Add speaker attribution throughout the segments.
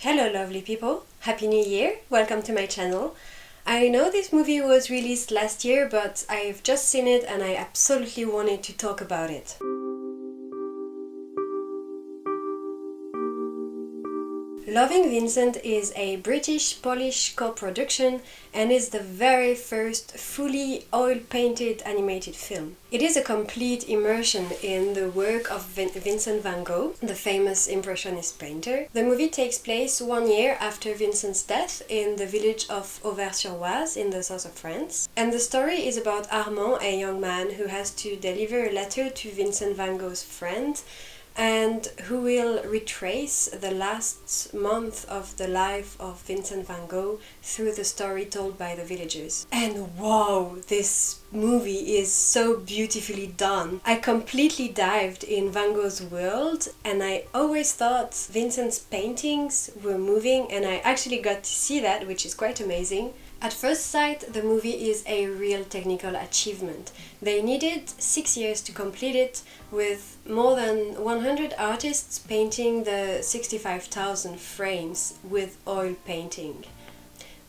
Speaker 1: Hello lovely people, Happy New Year, welcome to my channel. I know this movie was released last year, but I've just seen it and I absolutely wanted to talk about it. Loving Vincent is a British-Polish co-production and is the very first fully oil-painted animated film. It is a complete immersion in the work of Vincent van Gogh, the famous Impressionist painter. The movie takes place 1 year after Vincent's death in the village of Auvers-sur-Oise in the south of France. And the story is about Armand, a young man who has to deliver a letter to Vincent van Gogh's friend, and who will retrace the last month of the life of Vincent van Gogh through the story told by the villagers. And wow, this movie is so beautifully done. I completely dived in Van Gogh's world and I always thought Vincent's paintings were moving, and I actually got to see that, which is quite amazing. At first sight, the movie is a real technical achievement. They needed 6 years to complete it, with more than 100 artists painting the 65,000 frames with oil painting.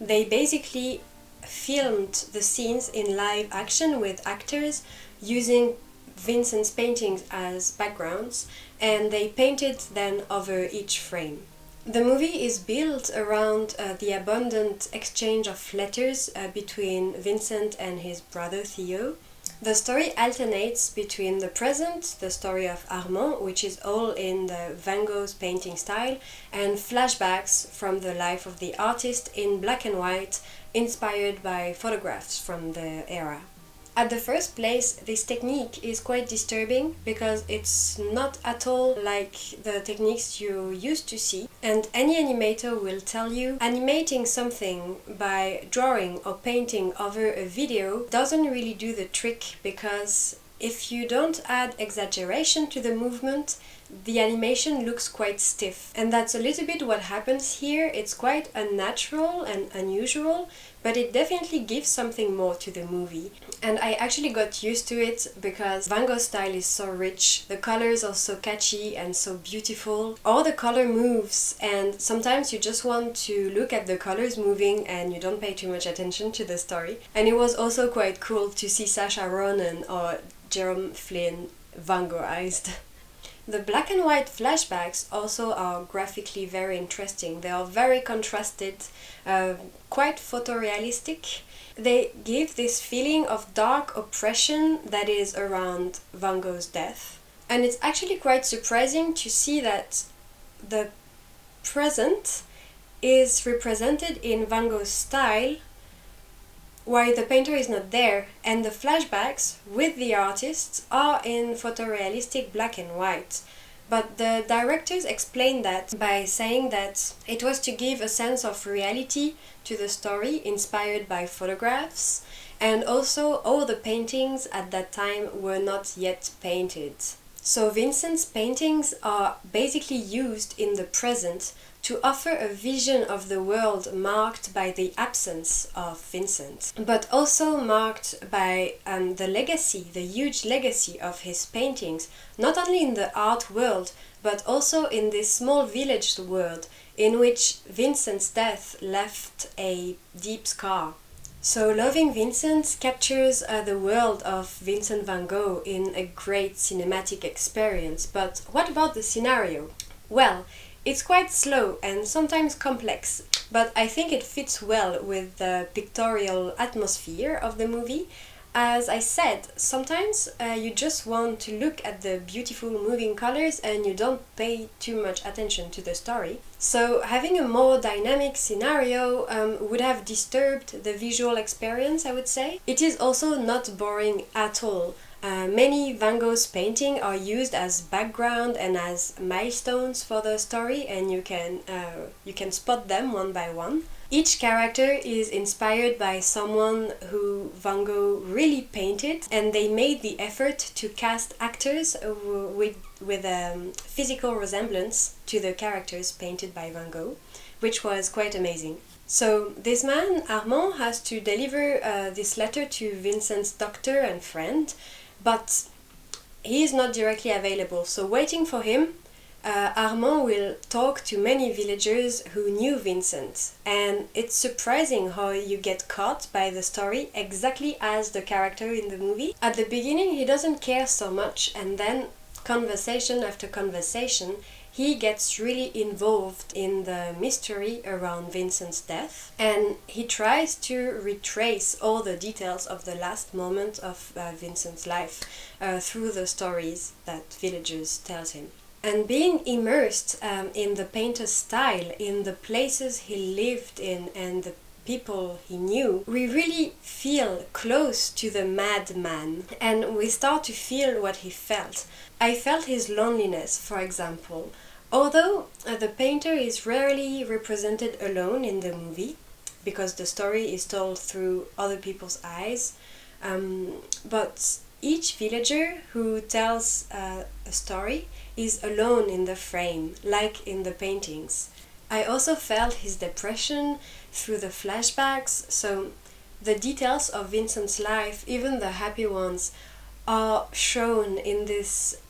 Speaker 1: They basically filmed the scenes in live action with actors using Vincent's paintings as backgrounds, and they painted then over each frame. The movie is built around the abundant exchange of letters between Vincent and his brother Theo. The story alternates between the present, the story of Armand, which is all in the Van Gogh's painting style, and flashbacks from the life of the artist in black and white, inspired by photographs from the era. At the first place, this technique is quite disturbing because it's not at all like the techniques you used to see, and any animator will tell you animating something by drawing or painting over a video doesn't really do the trick, because if you don't add exaggeration to the movement, the animation looks quite stiff. And that's a little bit what happens here. It's quite unnatural and unusual, but it definitely gives something more to the movie. And I actually got used to it because Van Gogh's style is so rich, the colors are so catchy and so beautiful. All the color moves, and sometimes you just want to look at the colors moving and you don't pay too much attention to the story. And it was also quite cool to see Sacha Ronan or Jerome Flynn Van Goghized. The black and white flashbacks also are graphically very interesting. They are very contrasted, quite photorealistic. They give this feeling of dark oppression that is around Van Gogh's death. And it's actually quite surprising to see that the present is represented in Van Gogh's style while the painter is not there, and the flashbacks with the artists are in photorealistic black and white. But the directors explained that by saying that it was to give a sense of reality to the story inspired by photographs, and also all the paintings at that time were not yet painted. So Vincent's paintings are basically used in the present to offer a vision of the world marked by the absence of Vincent, but also marked by the legacy, the huge legacy of his paintings, not only in the art world, but also in this small village world in which Vincent's death left a deep scar. So Loving Vincent captures the world of Vincent van Gogh in a great cinematic experience. But what about the scenario? Well, it's quite slow and sometimes complex, but I think it fits well with the pictorial atmosphere of the movie. As I said, sometimes you just want to look at the beautiful moving colors and you don't pay too much attention to the story. So having a more dynamic scenario would have disturbed the visual experience, I would say. It is also not boring at all. Many Van Gogh's paintings are used as background and as milestones for the story, and you can spot them one by one. Each character is inspired by someone who Van Gogh really painted, and they made the effort to cast actors with physical resemblance to the characters painted by Van Gogh, which was quite amazing. So this man, Armand, has to deliver this letter to Vincent's doctor and friend, but he is not directly available. So waiting for him Armand will talk to many villagers who knew Vincent, and it's surprising how you get caught by the story exactly as the character in the movie. At the beginning, he doesn't care so much, and then conversation after conversation, he gets really involved in the mystery around Vincent's death, and he tries to retrace all the details of the last moment of Vincent's life through the stories that villagers tell him. And being immersed in the painter's style, in the places he lived in and the people he knew, we really feel close to the madman, and we start to feel what he felt. I felt his loneliness, for example. Although the painter is rarely represented alone in the movie, because the story is told through other people's eyes, but each villager who tells a story is alone in the frame, like in the paintings. I also felt his depression through the flashbacks, so the details of Vincent's life, even the happy ones, are shown in this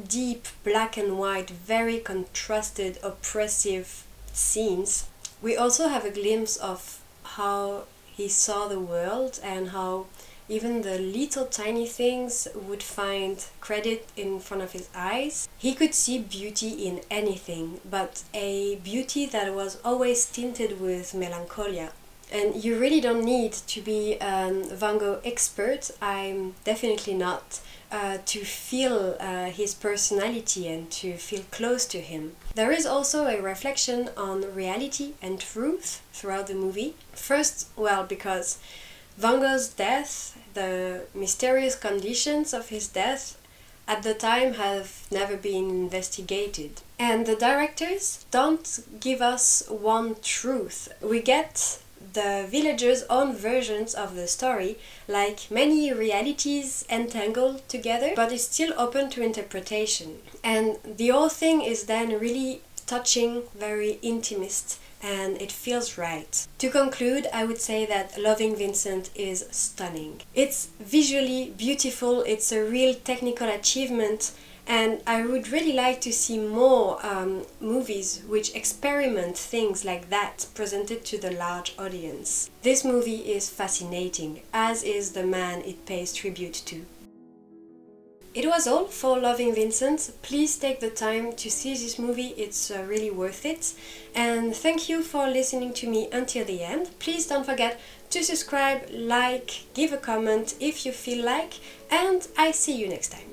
Speaker 1: deep black and white, very contrasted, oppressive scenes. We also have a glimpse of how he saw the world and how even the little tiny things would find credit in front of his eyes. He could see beauty in anything, but a beauty that was always tinted with melancholia. And you really don't need to be a Van Gogh expert, I'm definitely not, to feel his personality and to feel close to him. There is also a reflection on reality and truth throughout the movie. First, well, because Van Gogh's death, the mysterious conditions of his death at the time have never been investigated. And the directors don't give us one truth. We get the villagers' own versions of the story, like many realities entangled together, but it's still open to interpretation. And the whole thing is then really touching, very intimate, and it feels right. To conclude, I would say that Loving Vincent is stunning. It's visually beautiful, it's a real technical achievement, and I would really like to see more movies which experiment things like that presented to the large audience. This movie is fascinating, as is the man it pays tribute to. It was all for Loving Vincent. Please take the time to see this movie, it's really worth it. And thank you for listening to me until the end. Please don't forget to subscribe, like, give a comment if you feel like, and I see you next time.